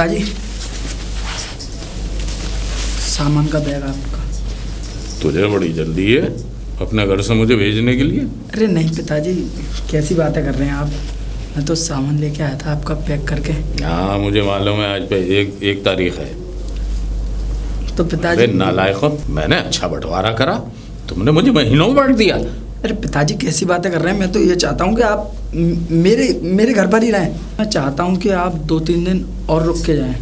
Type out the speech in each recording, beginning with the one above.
पिताजी, सामान का बैग आपका। तुझे बड़ी जल्दी है अपने घर से मुझे भेजने के लिए? अरे नहीं पिताजी, कैसी बातें कर रहे हैं आप। मैं तो सामान लेके आया था आपका पैक करके। हाँ मुझे मालूम है, आज पे एक तारीख है। तो पिताजी। अरे नालायक, मैंने अच्छा बंटवारा करा, तुमने मुझे महीनों में बांट दिया। अरे पिताजी कैसी बातें कर रहे हैं। मैं तो ये चाहता हूँ कि आप मेरे घर पर ही रहें। मैं चाहता हूँ कि आप 2-3 दिन और रुक के जाएं।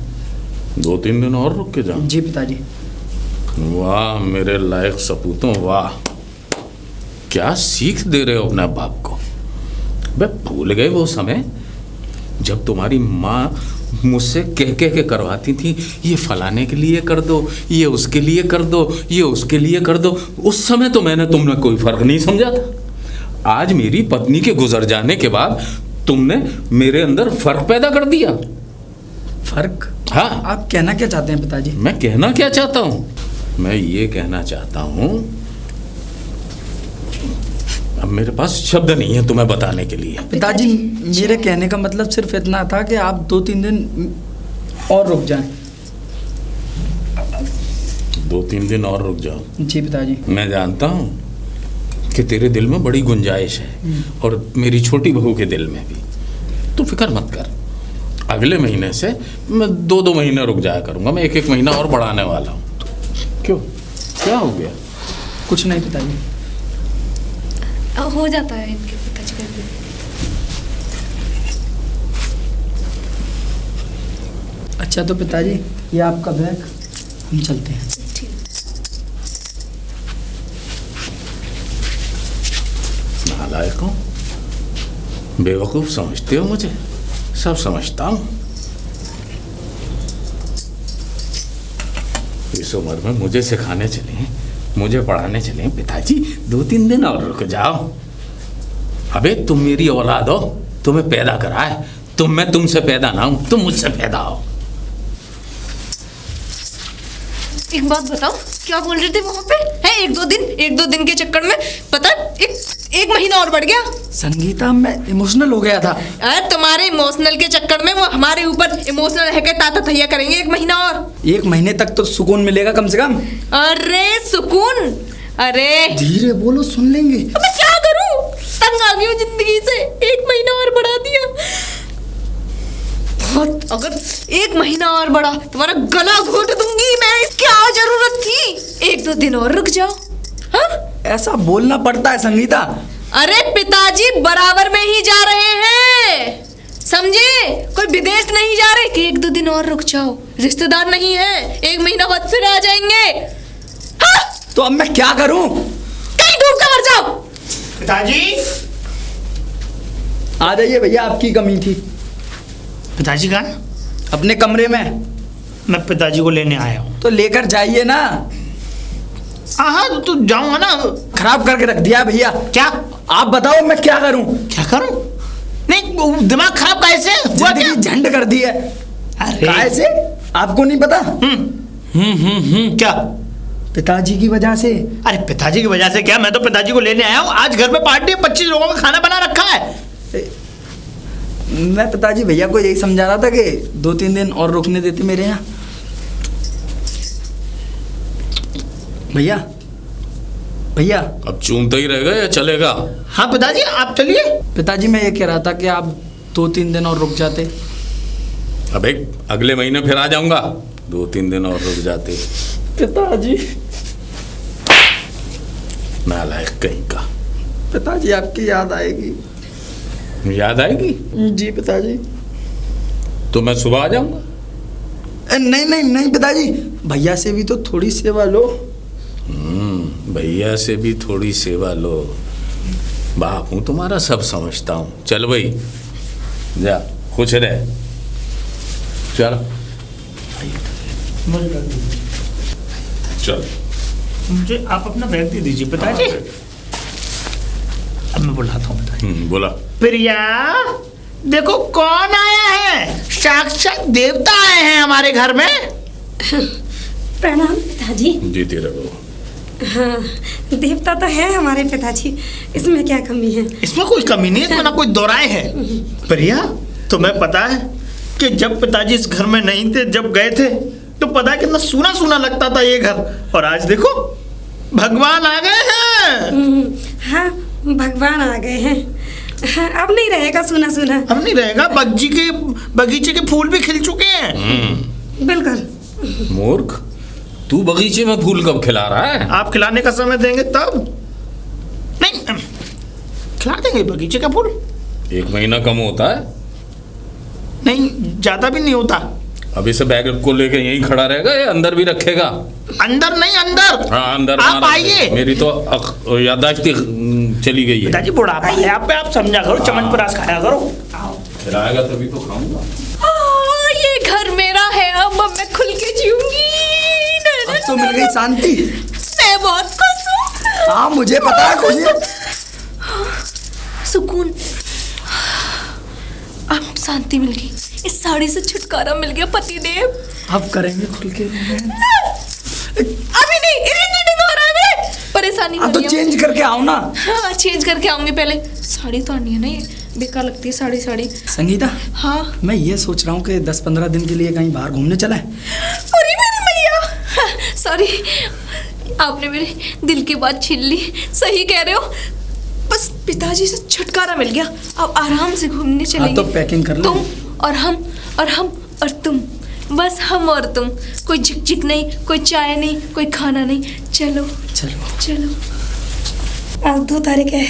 2-3 दिन और रुक के जाओ? जी पिताजी। वाह मेरे लायक सपूतों, वाह क्या सीख दे रहे हो अपने बाप को। बे भूल गए वो समय जब तुम्हारी माँ मुझसे कह के करवाती थी, ये फलाने के लिए कर दो, ये उसके लिए कर दो, ये उसके लिए कर दो। उस समय तो तुमने कोई फर्क नहीं समझा था। आज मेरी पत्नी के गुजर जाने के बाद तुमने मेरे अंदर फर्क पैदा कर दिया। फर्क? हाँ। आप कहना क्या चाहते हैं पिताजी? मैं कहना क्या चाहता हूँ, मैं ये कहना चाहता हूँ, अब मेरे पास शब्द नहीं है तुम्हें बताने के लिए। पिताजी मेरे कहने का मतलब सिर्फ इतना था कि आप 2-3 दिन और रुक जाएं। 2-3 दिन और रुक जाओ? जी पिताजी। मैं जानता हूँ कि तेरे दिल में बड़ी गुंजाइश है और मेरी छोटी बहू के दिल में भी। तू फिक्र मत कर, अगले महीने से मैं 2-2 महीने रुक जाया करूँगा। मैं 1-1 महीना और बढ़ाने वाला हूँ। क्यों, क्या हो गया? कुछ नहीं पिताजी। हो जाता है इनके पिताजी का भी। अच्छा तो पिताजी ये आपका बैग, हम चलते हैं। ठीक। नालायक हो, बेवकूफ समझते हो मुझे? सब समझता हूँ। इस उम्र में मुझे सिखाने चले, मुझे पढ़ाने चले, पिताजी 2-3 दिन और रुक जाओ। अबे तुम मेरी औलाद हो, तुम्हें पैदा करा है। मैं तुमसे पैदा ना हूं, तुम मुझसे पैदा हो। एक बात बताओ, क्या बोल रहे थे वहाँ पे? है 1-2 दिन के चक्कर में पता एक महीना और बढ़ गया। संगीता मैं इमोशनल हो गया था। अरे तुम्हारे इमोशनल के चक्कर में वो हमारे ऊपर इमोशनल रह के ताता थैया करेंगे 1 महीना और। 1 महीने तक तो सुकून मिलेगा कम से कम। अरे सुकून? अरे धीरे बोलो, सुन लेंगे। अब मैं क्या करूं, तंग आ गई हूँ जिंदगी से। 1 महीना और बढ़ा दिया। बहुत, अगर 1 महीना और बढ़ा तुम्हारा गला घोट दूंगी मैं। इसकी क्या जरूरत थी? 1-2 दिन और रुक जाओ। हाँ? ऐसा बोलना पड़ता है संगीता। अरे पिताजी बराबर में ही जा रहे हैं, समझे? कोई विदेश नहीं जा रहे कि 1-2 दिन और रुक जाओ। रिश्तेदार नहीं है, 1 महीना बाद फिर आ जाएंगे। हाँ? तो अब मैं क्या करूं? कहीं डूब कर मर जाओ। पिताजी आ जाइए भैया, आपकी कमी थी। पिताजी कहाँ? अपने कमरे में। मैं पिताजी को लेने आया हूँ। तो लेकर जाइए ना। हाँ तो जाऊंगा ना। खराब करके रख दिया भैया। क्या? आप बताओ मैं क्या करूं? क्या करूं? नहीं दिमाग खराब कैसे हुआ? क्या झंड कर दी है? अरे कैसे? आपको नहीं पता? क्या? पिताजी की वजह से। अरे पिताजी की वजह से क्या? मैं तो पिताजी को लेने आया हूँ। आज घर में पार्टी है, 25 लोगों का खाना बना रखा है। मैं पिताजी भैया को यही समझा रहा था कि 2-3 दिन और रुकने देते मेरे यहाँ। भैया भैया अब चूमता ही रहेगा या चलेगा? हाँ पिताजी आप चलिए। पिताजी मैं ये कह रहा था कि आप 2-3 दिन और रुक जाते। अबे अगले महीने फिर आ जाऊंगा। 2-3 दिन और रुक जाते। पिताजी। नालायक कहीं का। पिताजी आपकी याद आएगी। याद आएगी? जी पिताजी। तो मैं सुबह आ जाऊंगा। नहीं नहीं नहीं पिताजी, भैया से भी तो थोड़ी सेवा लो। भैया से भी थोड़ी सेवा लो। बाप हूं तुम्हारा, सब समझता हूं। चल भाई जा, खुश रह। चल चल। मुझे आप अपना बैग दे दीजिए पिताजी। अब मैं बुलाता हूँ पिताजी। बोला। प्रिया देखो कौन आया है। साक्षात देवता आए हैं हमारे घर में। प्रणाम पिताजी। जीती रहो। हाँ, देवता तो है हमारे पिताजी, इसमें क्या कमी है? इसमें कोई कमी नहीं है, इसमें ना कोई दोराए है। प्रिया तुम्हें पता है कि जब पिताजी इस घर में नहीं थे, जब गए थे, तो पता है कितना सूना सूना लगता था ये घर। और आज देखो भगवान आ गए हैं। हाँ, भगवान आ गए हैं। हाँ, अब नहीं रहेगा सूना सूना। अब नहीं रहेगा, बगीचे के फूल भी खिल चुके हैं। बिल्कुल। मूर्ख, तू बगीचे में फूल कब खिला रहा है? आप खिलाने का समय देंगे तब। नहीं, खिला देंगे बगीचे का फूल। 1 महीना कम होता है? नहीं, ज्यादा भी नहीं होता। अब इसे बैग को लेके यहीं खड़ा रहेगा या अंदर भी रखेगा? अंदर नहीं, अंदर। हाँ, अंदर। आप आइए। मेरी तो याददाश्त चली गई है। पिताजी बुढ़ापा है आप समझा करो, चमनप्राश खाया करो। खिलाएगा तभी तो खाऊंगा। ये घर मेरा है, अब मैं खुल के जीऊंगी। अब तो मिल गई शांति। मैं बहुत खुश हूँ। हाँ, मुझे पता है खुशी। सुकून, अब शांति मिल गई। इस साड़ी से छुटकारा मिल गया पतिदेव। अब करेंगे खुल के। अभी नहीं, इरिटेटिंग हो रहा है मेरे। परेशानी अब तो चेंज करके आओ ना। हाँ, चेंज करके आऊंगी। पहले साड़ी तो आनी है ना, ये बेकार लगती है साड़ी। संगीता, हाँ, मैं ये सोच रहा हूँ कि 10-15 दिन के लिए कहीं बाहर घूमने चलें। अरे मेरी मैया, सॉरी, आपने मेरे दिल की बात छीन ली। सही कह रहे हो, बस पिताजी से छुटकारा मिल गया। अब आराम से घूमने चलेंगे। तो पैकिंग कर लो। तुम और हम और तुम, बस हम और तुम। कोई झिक नहीं, कोई चाय नहीं, कोई खाना नहीं। चलो चलो चलो। आज 2 तारीख है।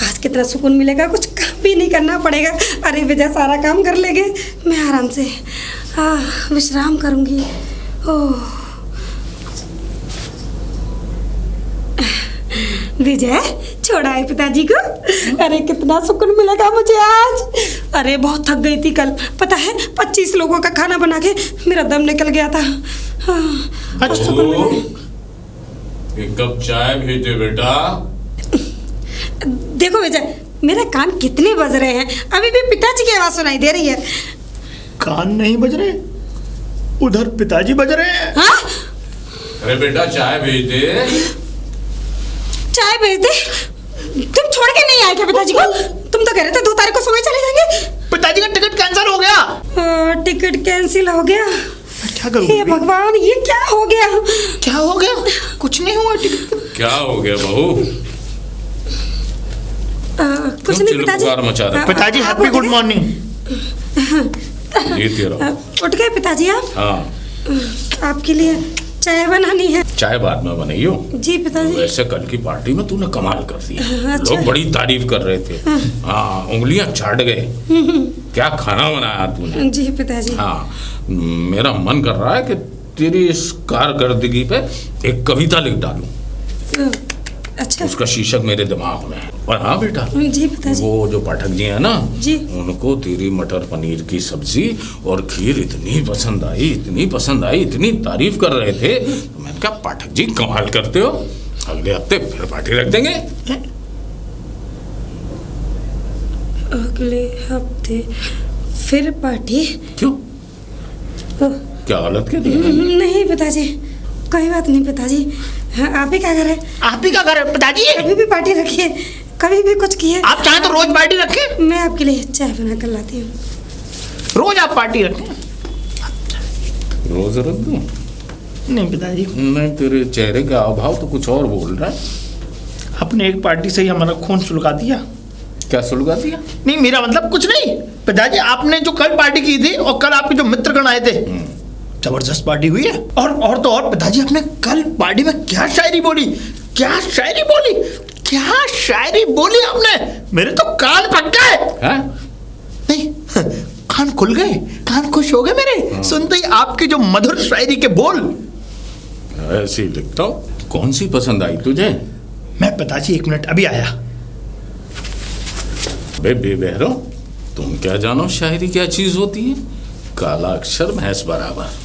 आज कितना सुकून मिलेगा, कुछ काम भी नहीं करना पड़ेगा। अरे विजय सारा काम कर लेंगे, मैं आराम से विश्राम करूंगी। ओह विजय, छोड़ा है पिताजी को। अरे कितना सुकून मिलेगा मुझे आज। अरे बहुत थक गई थी कल, पता है 25 लोगों का खाना बना के मेरा दम निकल गया था। हाँ, सुकून मिलेगा। एक कप चाय भेजे बेटा। देखो विजय, मेरे कान कितने बज रहे हैं, अभी भी पिताजी की आवाज सुनाई दे रही है। कान नहीं बज रहे, उधर पिताजी बज रहे हैं। हाँ? अरे बेटा चाय भेज दे। चाय भेज दे? तुम छोड़ के नहीं आए क्या पिताजी को? तुम तो कह रहे थे 2 तारीख को सुबह चले जाएंगे। पिताजी का टिकट कैंसिल हो गया। टिकट कैंसिल हो गया? क्या करूं? हे भगवान, ये क्या हो गया? क्या हो गया? कुछ नहीं हुआ। टिकट क्या हो गया बहू? कुछ नहीं पिताजी। मचा रहे? पिताजी हैप्पी गुड मॉर्निंग। जीते रहो। उठ गए पिताजी आप? हाँ, आपके लिए चाय बनानी है। चाय बाद में बनाइयो। जी पिताजी। वैसे कल की पार्टी में तूने कमाल कर दिया। अच्छा। लोग बड़ी तारीफ कर रहे थे। हाँ, उंगलियां चाट गए। क्या खाना बनाया तूने। जी पिताजी। हाँ, मेरा मन कर रहा है कि तेरी इस कारकर्दगी पे एक कविता लिख डालूं। अच्छा। उसका शीर्षक मेरे दिमाग में है। और हाँ बेटा, जी पिताजी। वो जो पाठक जी है ना, जी, उनको तेरी मटर पनीर की सब्जी और खीर इतनी पसंद आई, इतनी तारीफ कर रहे थे, तो मैंने कहा पाठक जी कमाल करते हो, अगले हफ्ते फिर पार्टी रख देंगे। अगले हफ्ते फिर पार्टी? क्यों, क्या हालत के लिए? नहीं पिताजी, कोई बात नहीं पिताजी। हाँ, आप ही क्या करें? आप ही क्या कर रहे पिताजी? कभी भी पार्टी रखिए, कभी भी कुछ किए। आप चाहें तो रोज पार्टी रखें। मैं आपके लिए चाय बना कर लाती हूँ। रोज आप पार्टी रखें। रोज रख दूं? नहीं पिताजी, नहीं, तेरे चेहरे का अभाव तो कुछ और बोल रहा है। अपने एक पार्टी से ही हमारा खून सुलगा दिया। क्या सुलगा दिया? नहीं, मेरा मतलब कुछ नहीं पिताजी। आपने जो कल पार्टी की थी और कल आपके जो मित्रगण आए थे, जबरदस्त पार्टी हुई है। और तो और पिताजी, आपने कल पार्टी में क्या शायरी बोली, क्या शायरी बोली आपने। मेरे तो कान फट गए। नहीं, कान खुल गए, कान खुश हो गए मेरे सुनते ही आपकी जो मधुर शायरी के बोल। ऐसे ही लिखता हूँ। कौन सी पसंद आई तुझे? मैं पिताजी 1 मिनट अभी आया। बेबहरो, तुम क्या जानो शायरी क्या चीज होती है? काला अक्षर भैंस बराबर।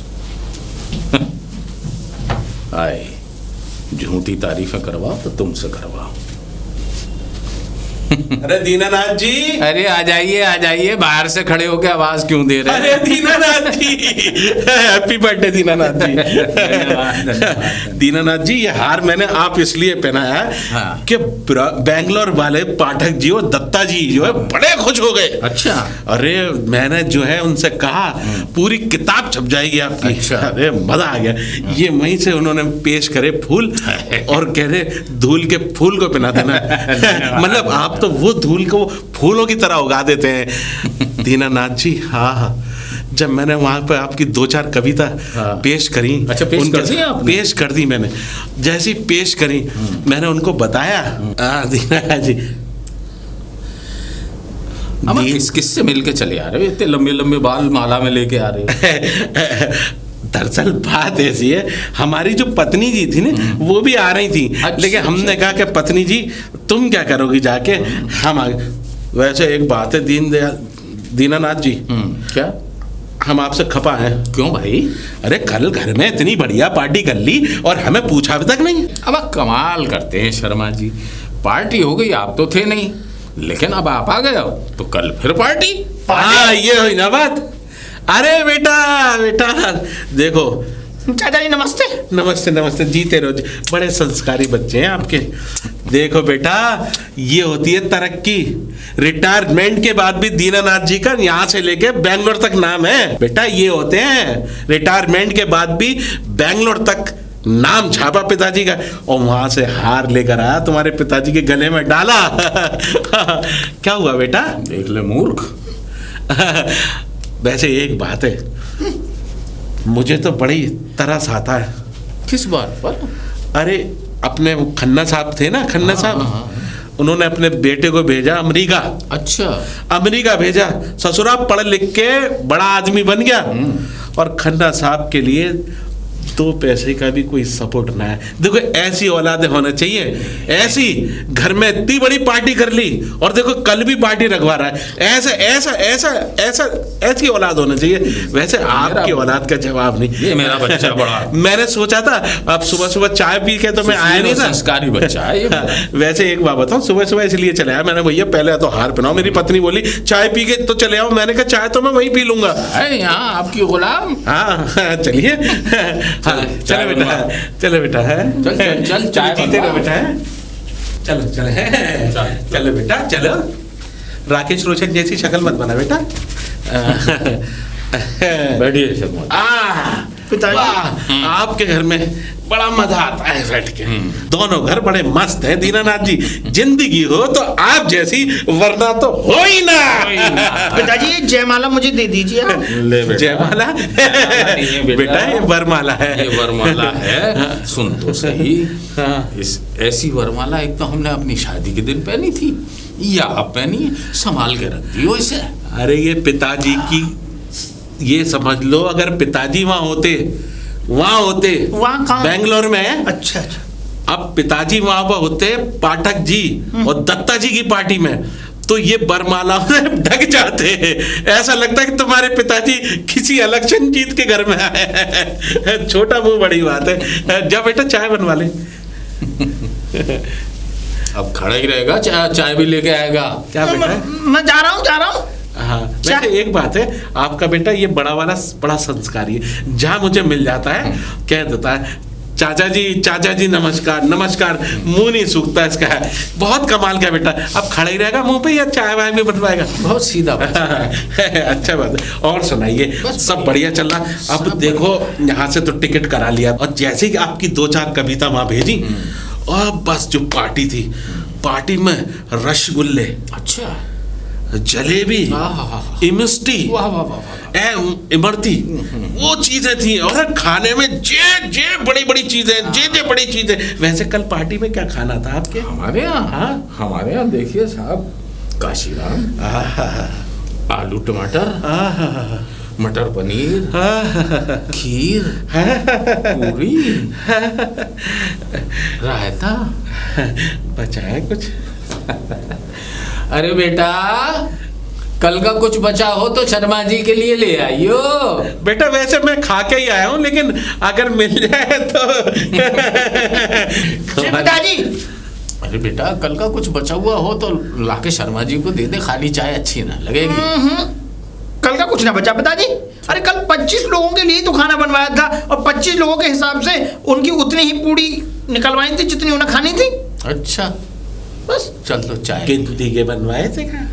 आए, झूठी तारीफें करवाओ तो तुमसे करवाओ। अरे दीनानाथ जी, अरे आ जाइए, बाहर से खड़े होके आवाज क्यों दे रहे अरे हैं? दीनानाथ जी, हैप्पी बर्थडे दीनानाथ जी। दीनानाथ जी, ये हार मैंने आप इसलिए पहनाया है हाँ। कि बैंगलोर वाले पाठक जी और दत्ता जी जो है बड़े खुश हो गए। अच्छा। अरे मैंने जो है उनसे कहा पूरी किताब छप जाएगी आपकी। अच्छा। अरे मजा आ गया। ये वहीं से उन्होंने पेश करे फूल और कह रहे धूल के फूल को पहना देना। मतलब आप तो वो धूल को फूलों की तरह उगा देते हैं दीनानाथ जी। हाँ, जब मैंने वहां पर आपकी 2-4 कविता पेश करी। अच्छा, पेश कर दी आपने? पेश कर दी मैंने। जैसी पेश करी मैंने उनको बताया। दीनानाथ जी, अब किससे मिलके चले आ रहे हो? इतने लंबे लंबे बाल माला में लेके आ रहे हो? दरअसल बात ऐसी है, हमारी जो पत्नी जी थी ना वो भी आ रही थी। अच्छा, लेकिन हमने कहा कि पत्नी जी तुम क्या करोगी जाके, हम वैसे एक बात है दीनानाथ जी, क्या? हम आपसे खपा हैं। क्यों भाई? अरे कल घर में इतनी बढ़िया पार्टी कर ली और हमें पूछा अभी तक नहीं। अब कमाल करते हैं शर्मा जी, पार्टी हो गई, आप तो थे नहीं, लेकिन अब आप आ गए हो तो कल फिर पार्टी। हाँ, ये हुई ना बात। अरे बेटा देखो। चाचा जी नमस्ते। नमस्ते नमस्ते, जीते रहो। बड़े संस्कारी बच्चे हैं आपके। देखो बेटा, ये होती है तरक्की। रिटायरमेंट के बाद भी दीनानाथ जी का यहाँ से लेके बैंगलोर तक नाम है बेटा। ये होते हैं रिटायरमेंट के बाद भी बैंगलोर तक नाम छापा पिताजी का, और वहां से हार लेकर आया तुम्हारे पिताजी के गले में डाला। क्या हुआ बेटा? देख ले मूर्ख। वैसे एक बात है, मुझे तो बड़ी तरस आता है। किस बात पर? अरे अपने वो खन्ना साहब थे ना, खन्ना साहब, उन्होंने अपने बेटे को भेजा अमेरिका। अच्छा। अमेरिका भेजा, ससुरा पढ़ लिख के बड़ा आदमी बन गया, और खन्ना साहब के लिए 2 पैसे का भी कोई सपोर्ट ना है। देखो ऐसी औलादे होना चाहिए। ऐसी घर में इतनी बड़ी पार्टी कर ली और देखो कल भी पार्टी रखवा रहा है। ऐसा ऐसा ऐसा ऐसा ऐसी औलाद होना चाहिए। वैसे आपकी औलाद का जवाब नहीं। ये मेरा बच्चा बड़ा मैंने सोचा था अब सुबह सुबह चाय पी के तो मैं आया नहीं था। संस्कारी बच्चा है ये। वैसे एक बात बताऊं, सुबह सुबह इसलिए चले आया मैंने, भैया पहले तो हार पहनाओ। मेरी पत्नी बोली चाय पी के तो चले आओ। मैंने कहा चाय तो मैं वहीं पी लूंगा। यहाँ आपकी गुलाम। हाँ चलिए। चलो बेटा, चलो बेटा है। चल चाय जीते रहो बेटा है। चलो चलो बेटा चलो। राकेश रोशन जैसी शक्ल मत बना बेटा। बैठिए शर्मा। पिताजी आपके घर में बड़ा मजा आता है बैठ के। दोनों घर बड़े मस्त है दीनानाथ जी। जिंदगी हो तो आप जैसी, वरना तो हो ही ना। पिताजी ये जयमाला मुझे दे दीजिए। ले बेटा। जयमाला बेटा ये वरमाला है। ये वरमाला है। सुन तो सही, इस ऐसी वरमाला एक तो हमने अपनी शादी के दिन पहनी थी, या आप पहनी, संभाल के रख दी हो इसे। अरे ये पिताजी की, ये समझ लो अगर पिताजी वहां होते वहाँ कहाँ? बैंगलोर में है। अच्छा अच्छा। अब पिताजी वहां पर होते पाठक जी और दत्ता जी की पार्टी में, तो ये बरमाला में ढक जाते हैं। ऐसा लगता है कि तुम्हारे पिताजी किसी इलेक्शन जीत के घर में आए हैं। छोटा मुंह बड़ी बात है। जब बेटा चाय बनवा ले। अब खड़ा ही रहेगा, चाय भी लेके आएगा। क्या बेटा? मैं जा रहा हूँ। हाँ, वैसे एक बात है, आपका बेटा ये बड़ा वाला बड़ा संस्कारी है। जहाँ मुझे मिल जाता है कह देता है चाचा जी नमस्कार नमस्कार, मुंह नहीं सूखता इसका है। बहुत कमाल का बेटा। अब खड़ा ही रहेगा मुंह पे या चाय वाय भी बनवाएगा? बहुत सीधा अच्छा बात है। और सुनाइए, सब बढ़िया चल रहा? अब देखो यहाँ से तो टिकट करा लिया, और जैसे ही आपकी 2-4 कविता वहां भेजी, और बस जो पार्टी थी, पार्टी में रसगुल्ले, अच्छा, जलेबी, इमरती, इमरती, वो चीजें थी। और खाने में जे बड़ी बड़ी चीजें, जे बड़ी चीजें। वैसे कल पार्टी में क्या खाना था आपके? हमारे यहाँ हमारे यहाँ देखिए साहब, काशीराम, आलू टमाटर, मटर पनीर, खीर, पूरी, रायता। बचा है कुछ? अरे बेटा, कल का कुछ बचा हो तो शर्मा जी के लिए ले आइयो। बेटा वैसे मैं खा के ही आया हूँ, लेकिन अगर मिल जाए तो। पिताजी अरे बेटा, कल का कुछ बचा हुआ हो तो लाके शर्मा जी को दे दे, खाली चाय अच्छी ना लगेगी। कल का कुछ ना बचा पिताजी। अरे कल 25 लोगों के लिए तो खाना बनवाया था, और 25 लोगों के हिसाब से उनकी उतनी ही पूड़ी निकलवाई थी जितनी उन्हें खानी थी। अच्छा, बस चल तो चाय गिनती के बनवाए थे क्या?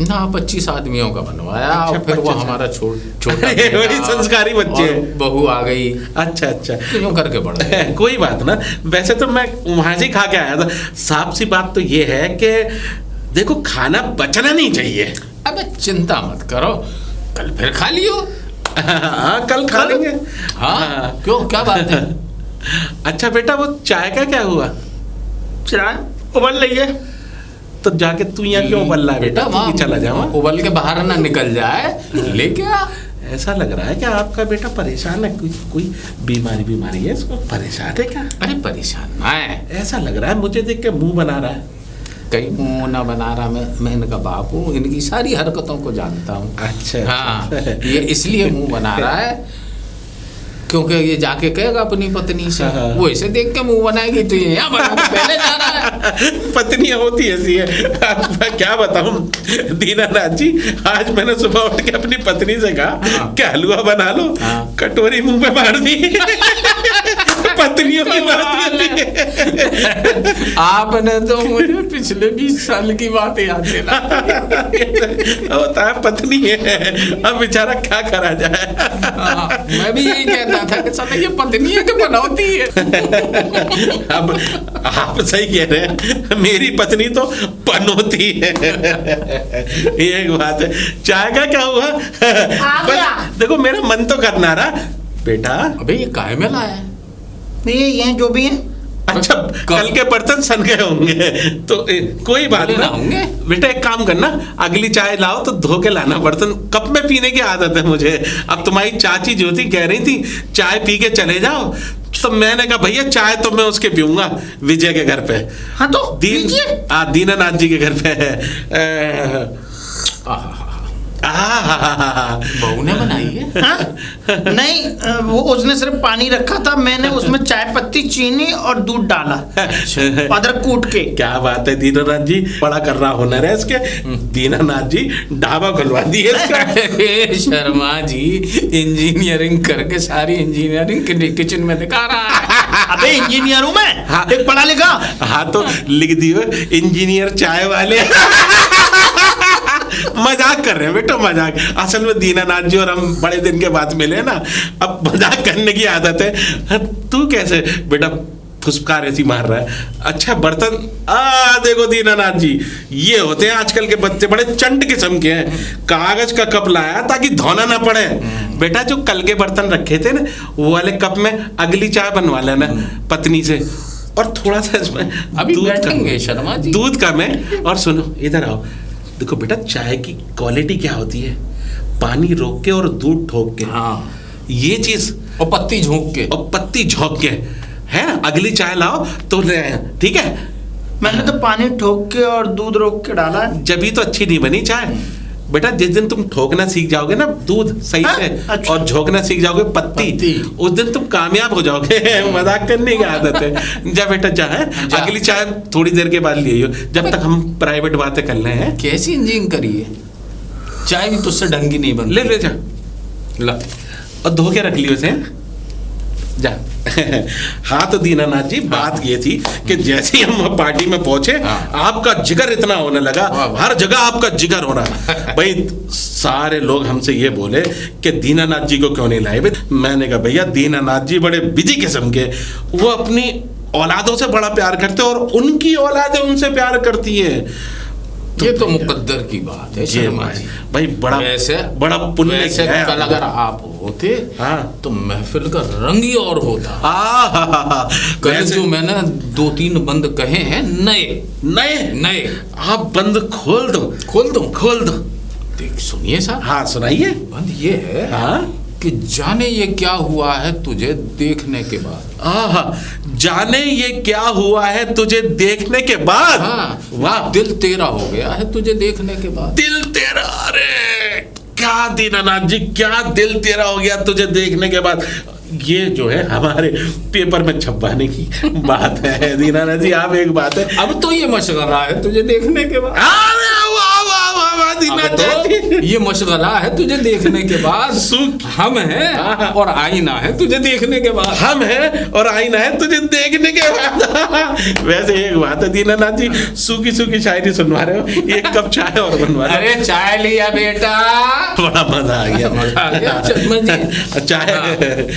ना, 25 आदमियों का बनवाया। अच्छा, और फिर वो 25 हमारा छोटा बड़ी संस्कारी बच्चे और हैं। बहू आ गई, अच्छा अच्छा, तो यूं करके बढ़ गए। कोई बात ना। वैसे तो मैं वहां से ही खा के आया था। साफ सी बात तो ये है कि देखो, खाना बचना नहीं चाहिए। अबे चिंता मत करो, कल फिर खा लियो। हाँ, कल खा लेंगे। हाँ, क्यों, क्या बात है? अच्छा बेटा, वो चाय का क्या हुआ? चाय उबल रही है। तो जाके तू यहाँ क्यों उबल रहा है बेटा? तू भी चला जा। उबल के बाहर ना निकल जाए, लेके आ। ऐसा लग रहा है कि आपका बेटा परेशान है, कोई बीमारी है, इसको परेशान है क्या? अरे परेशान ना है, ऐसा लग रहा है, मुझे देख के मुंह बना रहा है। कहीं मुंह ना बना रहा। मैं इनका बाप हूँ, इनकी सारी हरकतों को जानता हूँ। अच्छा, हाँ, ये इसलिए मुंह बना रहा है क्योंकि ये जाके कहेगा अपनी पत्नी से, हाँ। वो इसे देख के मुंह बनाएगी तो ये यहाँ बना के पहले जा रहा है। पत्नियां होती ऐसी है। अब मैं क्या बताऊं दीनानाथ जी, आज मैंने सुबह उठ के अपनी पत्नी से कहा हाँ। कि हलवा बना लो, हाँ। कटोरी मुंह पे मार दी। पत्नियों की बात होती है। आपने तो मुझे पिछले 20 साल की बात याद दिला। होता है, पत्नी है, अब बेचारा क्या करा जाए। हाँ, मैं भी यही कहता था कि साला ये पत्नी है कि बनौती है। अब आप सही कह रहे हैं, मेरी पत्नी तो पनौती है। ये एक बात है। चाय का क्या हुआ? बस देखो, मेरा मन तो करना रहा बेटा। अबे ये काहे में लाया है? ये जो भी है। अच्छा, कल के बर्तन सन गए होंगे तो कोई बात बोले ना ना होंगे। बेटा, एक काम करना, अगली चाय लाओ तो धो के लाना बर्तन। कप में पीने की आदत है मुझे। अब तुम्हारी चाची ज्योति कह रही थी चाय पी के चले जाओ, तो मैंने कहा भैया चाय तो मैं उसके पीऊंगा, विजय के घर पे। हाँ तो दीनानाथ जी के घर पे है। बहू ने बनाई है? हाँ? नहीं, वो उसने सिर्फ पानी रखा था, मैंने उसमें चाय पत्ती, चीनी और दूध डाला, अदरक कूट के। क्या बात है दीनानाथ जी, बड़ा कर रहा हुनर है इसके। दीनानाथ जी ढाबा खुलवा दी है इसका। शर्मा जी इंजीनियरिंग करके सारी इंजीनियरिंग किचन में दिखा रहा है। अबे इंजीनियर हूं मैं। हाँ। एक पढ़ा लिखा। हाँ तो लिख दियो इंजीनियर चाय वाले। मजाक कर रहे हैं बेटा, मजाक। असल में दीनानाथ जी और हम बड़े दिन के बाद मिले ना, अब मजाक करने की आदत है। तू कैसे बेटा फुसकार ऐसी मार रहा है? अच्छा बर्तन, देखो दीनानाथ जी, ये होते हैं आजकल के बच्चे, बड़े चंट किस्म के हैं। कागज का कप लाया ताकि धोना ना पड़े। बेटा जो कल के बर्तन रखे थे ना, वो वाले कप में अगली चाय बनवा लेना पत्नी से, और थोड़ा सा इसमें अभी दूध बैठेंगे शर्मा जी। दूध कम है। और सुनो, इधर आओ। देखो बेटा, चाय की क्वालिटी क्या होती है? पानी रोक के और दूध ठोक के। हाँ, ये चीज, और पत्ती झोंक के, और पत्ती झोंक के है। अगली चाय लाओ तो ले आए, ठीक है? मैंने तो पानी ठोक के और दूध रोक के डाला है। जब तो अच्छी नहीं बनी चाय बेटा। जिस दिन तुम ठोकना सीख जाओगे ना दूध सही से, अच्छा। और झोंकना सीख जाओगे पत्ती, उस दिन तुम कामयाब हो जाओगे। मजाक करने की आदत है। जा बेटा जा, है अगली चाय थोड़ी देर के बाद ले आइयो, जब तक हम प्राइवेट बातें कर रहे हैं। कैसी इंजीनियरिंग करी है? चाय भी तुझसे ढंग की नहीं बनती। ले जा, ला, और धो के रख लियो उसे, जा। हाँ तो दीनानाथ जी, बात ये थी कि जैसे ही हम पार्टी में पहुंचे, आपका जिगर इतना होने लगा, हर जगह आपका जिगर हो रहा। भाई सारे लोग हमसे ये बोले कि दीनानाथ जी को क्यों नहीं लाए। मैंने कहा भैया दीनानाथ जी बड़े बिजी किस्म के, वो अपनी औलादों से बड़ा प्यार करते हैं और उनकी औलादें उनसे प्यार करती है। ये तो मुकद्दर की बात है शर्मा जी। भाई बड़ा बड़ा पुण्य है। कल अगर आप होते, हाँ, तो महफिल का रंग ही और होता। कल जो मैंने 2-3 बंद कहे हैं नए नए नए, आप बंद खोल दो। देख सुनिए साहब। हाँ सुनाइए। बंद ये है, हाँ, कि जाने ये क्या हुआ है तुझे देखने के बाद। जाने ये क्या हुआ है तुझे देखने के बाद। हाँ, वाह, दिल तेरा हो गया है तुझे देखने के बाद। दिल तेरा, अरे क्या दीनानाथ जी, क्या दिल तेरा हो गया तुझे देखने के बाद। ये जो है हमारे पेपर में छपवाने की बात है दीनानाथ जी। आप एक बात है, अब तो ये मशगला है तुझे देखने के बाद। अरे वाह वाह वाह वाह अब दीनानाथ तो जी। ये मशगला है तुझे देखने के बाद। सुख। हम हैं और आईना है तुझे देखने के बाद। हम हैं और आईना है तुझे देखने के बाद। वैसे एक बात है दीनानाथ जी, सूखी सूखी शायरी सुनवा रहे हो, एक कप चाय और बनवा रहे हो। अरे चाय लिया बेटा, बड़ा मजा आ गया। मजा आ गया। चश्मा जी चाय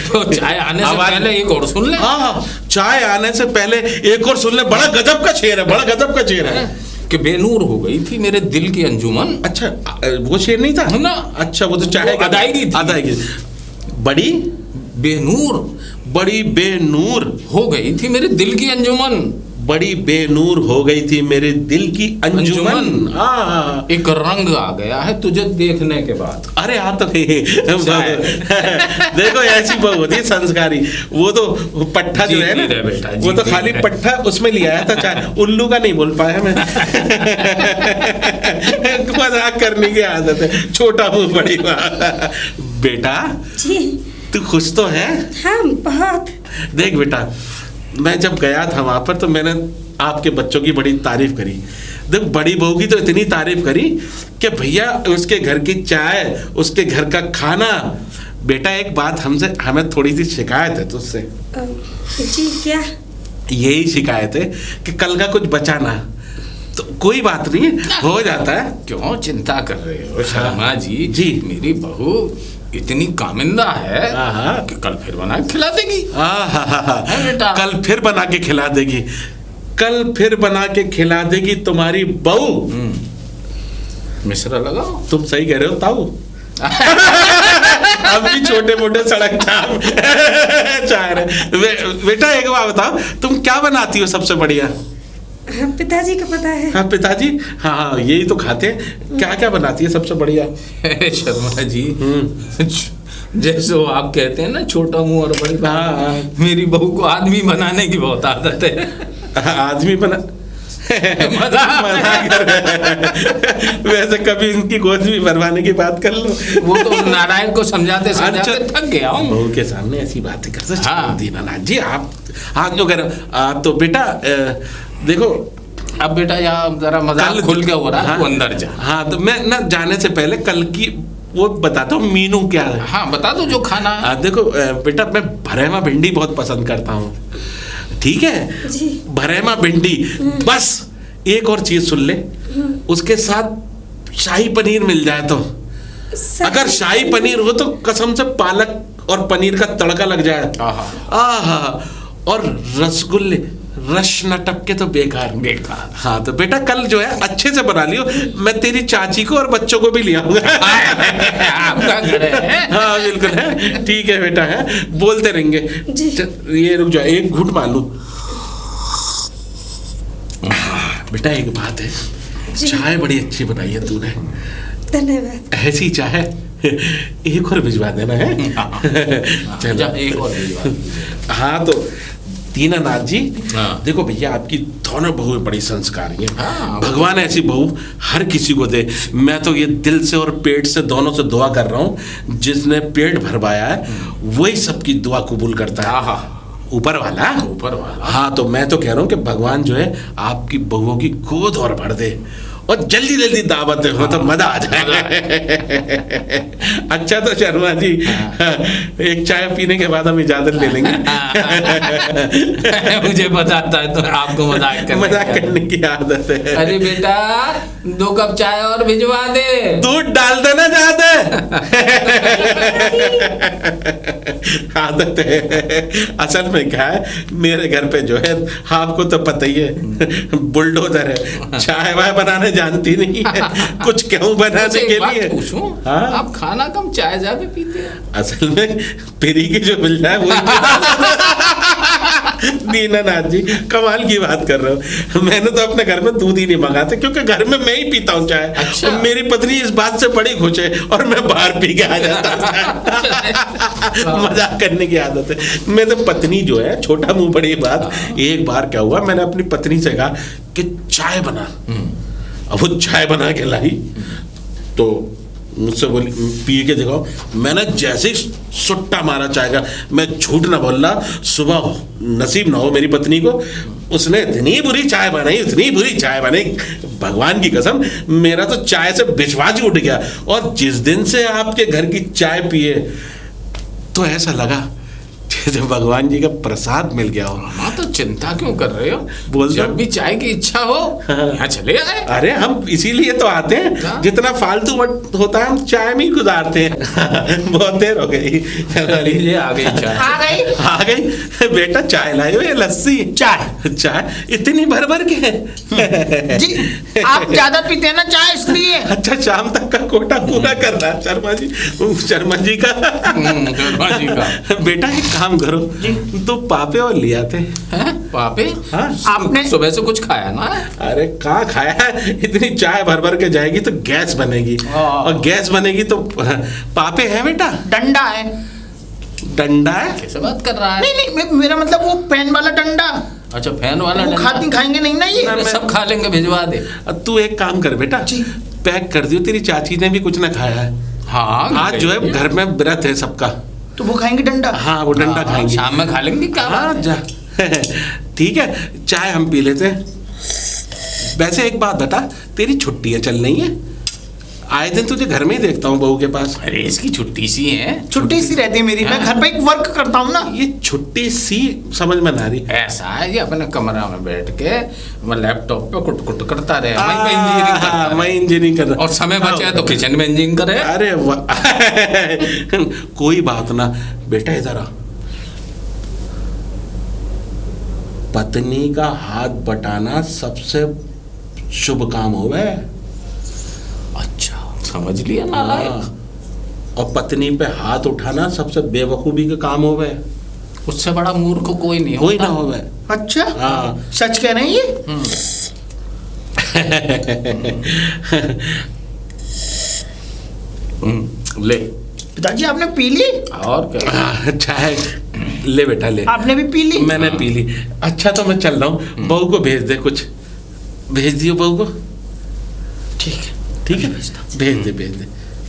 तो चाय आने से आवाज- पहले एक और सुन ले। हाँ, चाय आने से पहले एक और सुन ले। बड़ा गजब का शेर है, बड़ा गजब का शेर है। कि बेनूर हो गई थी मेरे दिल की अंजुमन। अच्छा, वो शेर नहीं था ना। अच्छा, वो तो चाय वो अदायगी थी। अदायगी। बड़ी बेनूर बड़ी बेनूर हो गई थी मेरे दिल की अंजुमन। बड़ी बेनूर हो गई थी मेरे दिल की अंजुमन। हाँ, एक रंग आ गया है तुझे देखने के बाद। अरे हाँ तो देखो ऐसी बहू होती है संस्कारी। वो तो पट्ठा जो है जीती रहे ना बेटा, वो तो जीती खाली रहे। पट्ठा उसमें लिया था चाय, उल्लू का नहीं बोल पाया मैं। मजाक करने की आदत है, छोटा मुंह बड़ी बात। बेटा जी तू खुश तो है? हाँ बहुत। देख बेटा, मैं जब गया था वहां पर तो मैंने आपके बच्चों की बड़ी तारीफ करी। देख, बड़ी बहू की तो इतनी तारीफ करी कि भैया उसके घर की चाय, उसके घर का खाना। बेटा एक बात हमें थोड़ी सी शिकायत है तुझसे। जी क्या? यही शिकायत है कि कल का कुछ बचा ना। तो कोई बात नहीं, हो जाता है। क्यों चिंता कर रहे हो शर्मा जी? जी। मेरी बहू इतनी कामिंदा है कि कल फिर बना के खिला देगी। है बेटा। कल फिर बना के खिला देगी, कल फिर बना के खिला देगी तुम्हारी बहू। मिश्रा लगाओ। तुम सही कह रहे हो ताऊ। हम भी छोटे मोटे सड़क चाप चाह रहे। बेटा एक बात बताओ, तुम क्या बनाती हो सबसे बढ़िया? हाँ, पिताजी को पता है। हाँ पिताजी, हाँ यही तो खाते हैं। क्या क्या बनाती है सबसे बढ़िया? शर्मा जी, जैसे वो आप कहते हैं ना छोटा मुंह और बड़ी बात, हाँ। मेरी बहू को आदमी बनाने की बहुत आदत है। आदमी बना मजाक कर रहे। वैसे कभी इनकी गोद भी भरवाने की बात कर लो। वो तो नारायण को समझाते समझाते थक गया हूँ। बहू के सामने ऐसी बातें करते। हाँ। दीनानाथ जी आप जो कह रहे तो बेटा देखो, अब बेटा यहाँ जरा मजाक खुल के हो रहा है। हाँ, तू अंदर जा। हाँ तो मैं ना जाने से पहले कल की वो बताता हूँ मीनू क्या है। हाँ बता दो जो खाना है। देखो बेटा, मैं भरेमा भिंडी बहुत पसंद करता हूँ, ठीक है? जी। भरेमा भिंडी। बस एक और चीज सुन ले, उसके साथ शाही पनीर मिल जाए तो। अगर शाही पनीर हो तो कसम से पालक और पनीर का तड़का लग जाए। आहा। और रसगुल्ले रस न टपके तो बेकार बेकार। हाँ तो बेटा कल जो है अच्छे से बना लियो, मैं तेरी चाची को और बच्चों को भी ले आऊंगा। आपका घर है। हाँ बिल्कुल है, ठीक है बेटा, है बोलते रहेंगे। जी। ये रुक जाओ, एक घूंट मार लूं। बेटा एक बात है, चाय बड़ी अच्छी बनाई है तूने। धन्यवाद। ऐसी चाय एक और भिजवा देना है। जा, एक और भिजवा दीजिए। हाँ तो दीनानाथ जी, हाँ। देखो भैया आपकी दोनों बहू बड़ी संस्कारी है। हाँ, भगवान ऐसी बहू हर किसी को दे। मैं तो ये दिल से और पेट से दोनों से दुआ कर रहा हूँ। जिसने पेट भरवाया है वही सबकी दुआ कबूल करता है, ऊपर वाला। ऊपर वाला। हाँ तो मैं तो कह रहा हूँ कि भगवान जो है आपकी बहुओं की गोद और भर दे और जल्दी जल्दी दावत हो तो मजा आ जाए। अच्छा तो शर्मा जी, एक चाय पीने के बाद हम इजाजत ले लेंगे। मुझे बताता है तो आपको मजाक करने की आदत है। अरे बेटा 2 कप चाय और भिजवा दे। दूध डाल देना ज्यादा। आदत है। असल में क्या है, मेरे घर पे जो है आपको तो पता ही है, बुलडोजर है। चाय वाय बनाने जानती नहीं है, कुछ क्यों बनाने के लिए। हाँ? आप खाना कम चाय ज्यादा पीते हैं। असल में पेरी की जो मिल जाए वो दीनानाथ जी कमाल की बात कर रहे हो। मैंने तो अपने घर में दूध ही नहीं मंगाते क्योंकि घर में मैं ही पीता हूँ चाय। अच्छा। और मेरी पत्नी इस बात से बड़ी खुश है और मैं बाहर पी के आ जाता हूँ। मजाक करने की आदत है। मैं तो पत्नी जो है, छोटा मुंह बड़ी बात। एक बार क्या हुआ, मैंने अपनी पत्नी से कहा कि चाय बना। अब वो चाय बना के लाई तो मुझसे बोली पी के देखो। मैंने जैसे ही सुट्टा मारा चाय का, मैं झूठ ना बोल रहा, सुबह नसीब ना हो मेरी पत्नी को, उसने इतनी बुरी चाय बनाई, इतनी बुरी चाय बनाई, भगवान की कसम मेरा तो चाय से विश्वास ही उठ गया। और जिस दिन से आपके घर की चाय पिए तो ऐसा लगा जैसे भगवान जी का प्रसाद मिल गया हो। हाँ तो चिंता क्यों कर रहे हो? बोल दो। जब भी चाय की इच्छा हो यहाँ चले आए। अरे हम इसीलिए तो आते हैं, हाँ। जितना फालतू वक्त होता है हम चाय में ही गुजारते हैं। बहुत देर हो गई। लीजिए आ गई चाय। आ गई बेटा, चाय लाए हो या लस्सी? चाय इतनी भर भर के जी आप ज्यादा पीते हैं ना चाय, इसलिए। अच्छा, शाम तक का कोटा पूरा कर रहा है शर्मा जी का। शर्मा जी का। बेटा एक काम करो, तो पापे और ले आते। हैं? पापे? हाँ। आपने सुबह से कुछ खाया ना? अरे कहाँ खाया है, इतनी चाय भर भर के जाएगी तो गैस बनेगी, और गैस बनेगी तो पापे है बेटा? डंडा है। डंडा है? कैसे बात कर रहा है? नहीं, मेरा मतलब वो पेन वाला डंडा। अच्छा, फैन वाला वो डंडा। खाएंगे नहीं ना ये? अरे सब खा लेंगे, भिजवा दे। तू एक काम कर बेटा, पैक कर दियो, तेरी चाची ने भी कुछ ना खाया है। हाँ आज जो है घर में व्रत है सबका, तो वो खाएंगे डंडा? हाँ वो डंडा खाएंगे। शाम में खा लेंगे, क्या हाँ बात है? जा। ठीक है, चाय हम पी लेते हैं। वैसे एक बात बता, तेरी छुट्टियां चल रही हैं? आए दिन तुझे घर में ही देखता हूँ बहू के पास। अरे इसकी छुट्टी सी है। छुट्टी सी रहती है मेरी, मैं घर पे एक वर्क करता हूँ ना। ये छुट्टी सी समझ में ना रही। ऐसा है, ये अपने कमरा में बैठ के मैं लैपटॉप पे कुट करता रहे। मैं इंजीनियरिंग करता रहे। मैं इंजीनियरिंग कर रहा। और समय बचा है तो किचन में इंजीनियरिंग करे। अरे वाह। कोई बात ना बेटा, इधर आ। पत्नी का हाथ बटाना सबसे शुभ काम होवे। अच्छा, समझ लिया नालायक। और पत्नी पे हाथ उठाना सबसे बेवकूफी का काम होवे। उससे बड़ा मूर्ख कोई नहीं कोई ना होता। होवे। अच्छा, हाँ। सच कह रहे हैं ये? ले। पिताजी आपने पी ली? और क्या? चाय ले बेटा ले। आपने भी पी ली? मैंने पी ली। अच्छा तो मैं चल रहा हूँ, बहू को भेज दे, कुछ भेज दियो बहू को। ठीक है। ठीक है, भेज दे।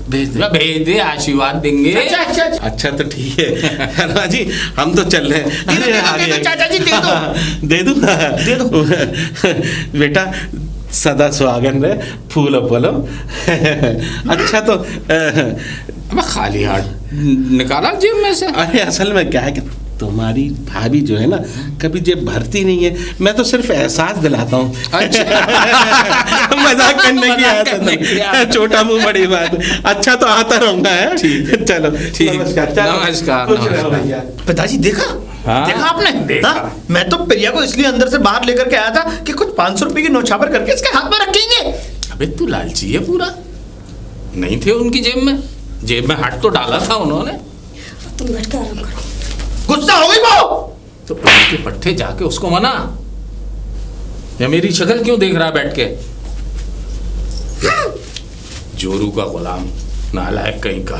भेज दे, आशीर्वाद देंगे। अच्छा। अच्छा तो ठीक है हलवा जी, हम तो चल रहे हैं। दे दो, आगे, आगे। चाचा जी, दे दो। दे दो बेटा, सदा सुहागन रहे, फूल फलम। अच्छा तो मैं खाली हाथ निकाला जेब में से। अरे असल में क्या है कि तुम्हारी भाभी जो है ना, कभी जेब भरती नहीं है, मैं तो सिर्फ एहसास दिलाता हूँ। मजाक करने की आदत है, छोटा मुंह बड़ी बात। अच्छा तो आता रहूंगा है। चलो ठीक, नमस्कार। पिताजी देखा? हाँ? देखा आपने? देखा। हाँ? मैं तो प्रिया को इसलिए अंदर से बाहर लेकर के आया था कि कुछ 500 रुपए की नौछावर करके इसके हाथ में रखेंगे। अबे तू लालची है पूरा। नहीं थे उनकी जेब में हाथ तो डाला था उन्होंने। तुम बैठ के आराम करो। गुस्सा हो गई वो? तो पेट के पट्टे जाके उसको मना। या मेरी शक्ल क्यों देख रहा है बैठ के? जोरू का गुलाम, नालायक कहीं का।